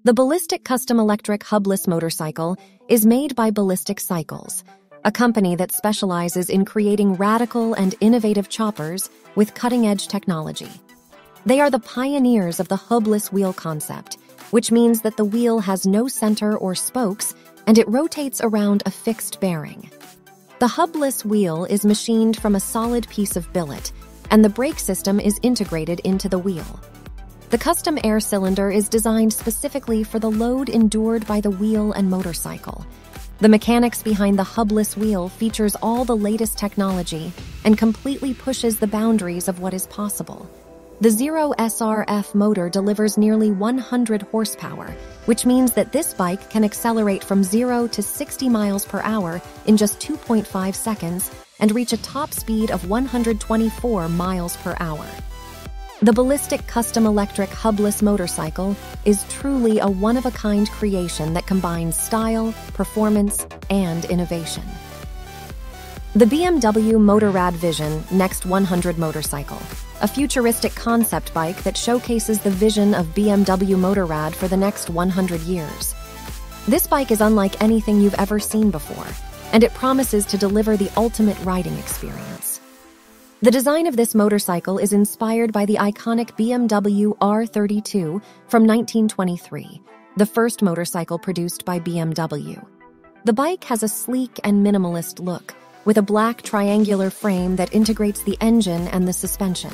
The Ballistic Custom Electric Hubless motorcycle is made by Ballistic Cycles, a company that specializes in creating radical and innovative choppers with cutting-edge technology. They are the pioneers of the Hubless wheel concept, which means that the wheel has no center or spokes and it rotates around a fixed bearing. The Hubless wheel is machined from a solid piece of billet, and the brake system is integrated into the wheel. The custom air cylinder is designed specifically for the load endured by the wheel and motorcycle. The mechanics behind the Hubless wheel features all the latest technology and completely pushes the boundaries of what is possible. The Zero SRF motor delivers nearly 100 horsepower, which means that this bike can accelerate from 0 to 60 miles per hour in just 2.5 seconds and reach a top speed of 124 miles per hour. The Ballistic Custom Electric Hubless motorcycle is truly a one-of-a-kind creation that combines style, performance, and innovation. The BMW Motorrad Vision Next 100 motorcycle, a futuristic concept bike that showcases the vision of BMW Motorrad for the next 100 years. This bike is unlike anything you've ever seen before, and it promises to deliver the ultimate riding experience. The design of this motorcycle is inspired by the iconic BMW R32 from 1923, the first motorcycle produced by BMW. The bike has a sleek and minimalist look, with a black triangular frame that integrates the engine and the suspension.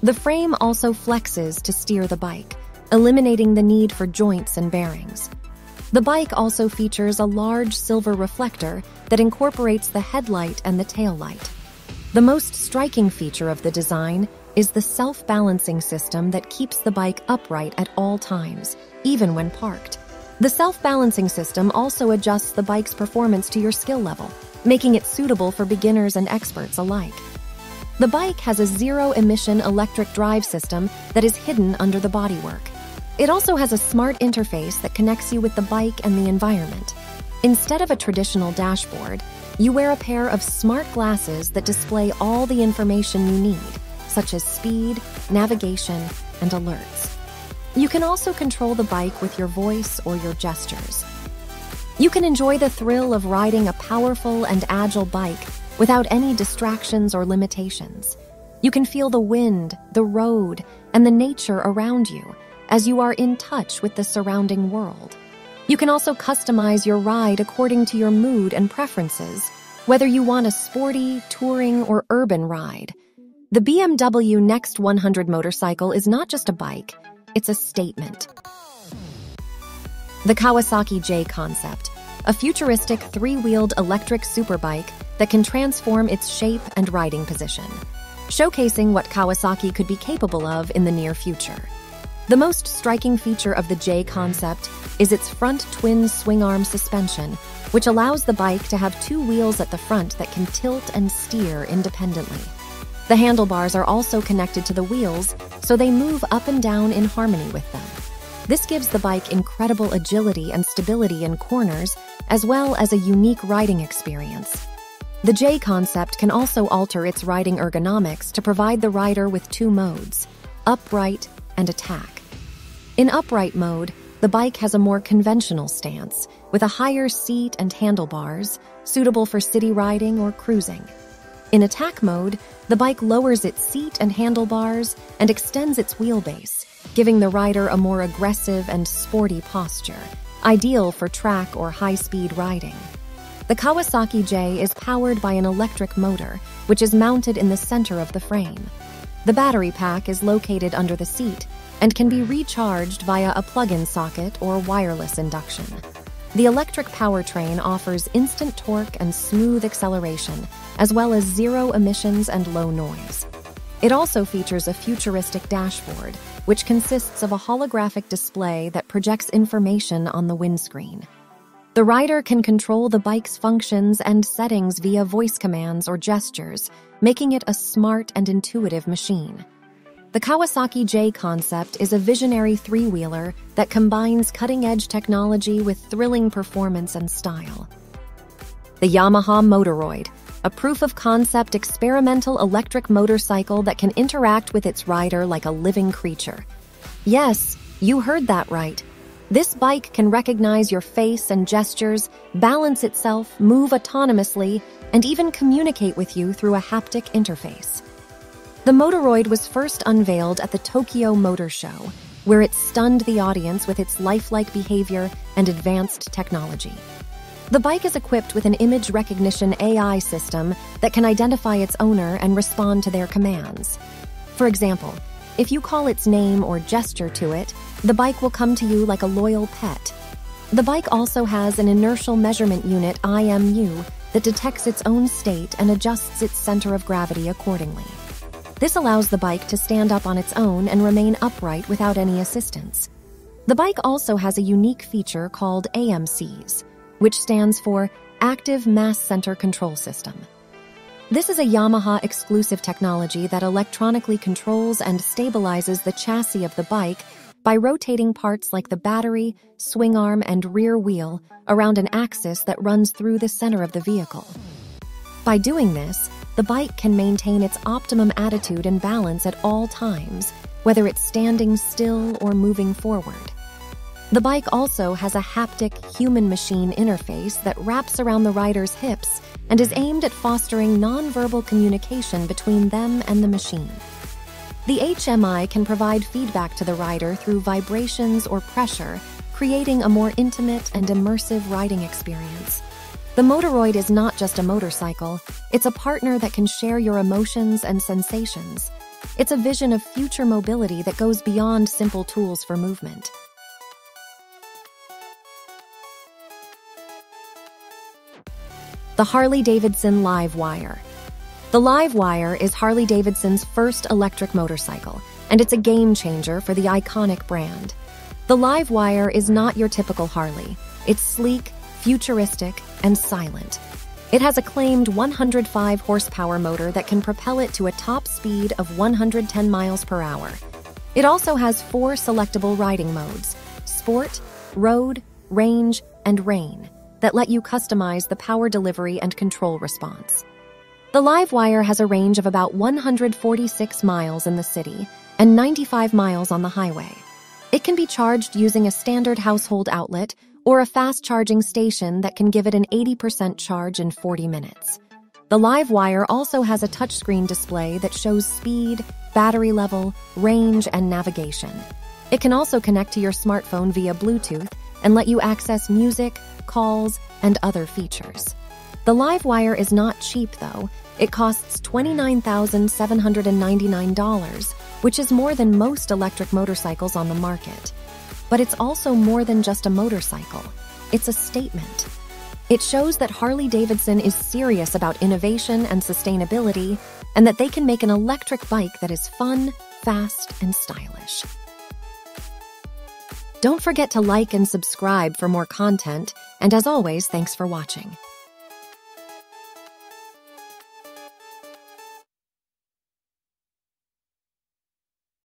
The frame also flexes to steer the bike, eliminating the need for joints and bearings. The bike also features a large silver reflector that incorporates the headlight and the taillight. The most striking feature of the design is the self-balancing system that keeps the bike upright at all times, even when parked. The self-balancing system also adjusts the bike's performance to your skill level, making it suitable for beginners and experts alike. The bike has a zero-emission electric drive system that is hidden under the bodywork. It also has a smart interface that connects you with the bike and the environment. Instead of a traditional dashboard, you wear a pair of smart glasses that display all the information you need, such as speed, navigation, and alerts. You can also control the bike with your voice or your gestures. You can enjoy the thrill of riding a powerful and agile bike without any distractions or limitations. You can feel the wind, the road, and the nature around you as you are in touch with the surrounding world. You can also customize your ride according to your mood and preferences, whether you want a sporty, touring, or urban ride. The BMW Next 100 motorcycle is not just a bike, it's a statement. The Kawasaki J Concept, a futuristic three-wheeled electric superbike that can transform its shape and riding position, showcasing what Kawasaki could be capable of in the near future. The most striking feature of the J Concept is its front twin swing-arm suspension, which allows the bike to have two wheels at the front that can tilt and steer independently. The handlebars are also connected to the wheels, so they move up and down in harmony with them. This gives the bike incredible agility and stability in corners, as well as a unique riding experience. The J Concept can also alter its riding ergonomics to provide the rider with two modes, upright and attack. In upright mode, the bike has a more conventional stance, with a higher seat and handlebars, suitable for city riding or cruising. In attack mode, the bike lowers its seat and handlebars and extends its wheelbase, giving the rider a more aggressive and sporty posture, ideal for track or high-speed riding. The Kawasaki J is powered by an electric motor, which is mounted in the center of the frame. The battery pack is located under the seat and can be recharged via a plug-in socket or wireless induction. The electric powertrain offers instant torque and smooth acceleration, as well as zero emissions and low noise. It also features a futuristic dashboard, which consists of a holographic display that projects information on the windscreen. The rider can control the bike's functions and settings via voice commands or gestures, making it a smart and intuitive machine. The Kawasaki J Concept is a visionary three-wheeler that combines cutting-edge technology with thrilling performance and style. The Yamaha Motoroid, a proof-of-concept experimental electric motorcycle that can interact with its rider like a living creature. Yes, you heard that right. This bike can recognize your face and gestures, balance itself, move autonomously, and even communicate with you through a haptic interface. The Motoroid was first unveiled at the Tokyo Motor Show, where it stunned the audience with its lifelike behavior and advanced technology. The bike is equipped with an image recognition AI system that can identify its owner and respond to their commands. For example, if you call its name or gesture to it, the bike will come to you like a loyal pet. The bike also has an inertial measurement unit IMU that detects its own state and adjusts its center of gravity accordingly. This allows the bike to stand up on its own and remain upright without any assistance. The bike also has a unique feature called AMCs, which stands for Active Mass Center Control System. This is a Yamaha exclusive technology that electronically controls and stabilizes the chassis of the bike by rotating parts like the battery, swing arm, and rear wheel around an axis that runs through the center of the vehicle. By doing this, the bike can maintain its optimum attitude and balance at all times, whether it's standing still or moving forward. The bike also has a haptic human-machine interface that wraps around the rider's hips and is aimed at fostering nonverbal communication between them and the machine. The HMI can provide feedback to the rider through vibrations or pressure, creating a more intimate and immersive riding experience. The Motoroid is not just a motorcycle, it's a partner that can share your emotions and sensations. It's a vision of future mobility that goes beyond simple tools for movement. The Harley-Davidson Livewire. The Livewire is Harley-Davidson's first electric motorcycle, and it's a game changer for the iconic brand. The Livewire is not your typical Harley. It's sleek, futuristic, and silent. It has a claimed 105 horsepower motor that can propel it to a top speed of 110 miles per hour. It also has 4 selectable riding modes: Sport, Road, Range, and Rain, that let you customize the power delivery and control response. The Livewire has a range of about 146 miles in the city and 95 miles on the highway. It can be charged using a standard household outlet or a fast-charging station that can give it an 80% charge in 40 minutes. The Livewire also has a touchscreen display that shows speed, battery level, range, and navigation. It can also connect to your smartphone via Bluetooth and let you access music, calls, and other features. The Livewire is not cheap, though. It costs $29,799, which is more than most electric motorcycles on the market. But it's also more than just a motorcycle. It's a statement. It shows that Harley-Davidson is serious about innovation and sustainability, and that they can make an electric bike that is fun, fast, and stylish. Don't forget to like and subscribe for more content, and as always, thanks for watching.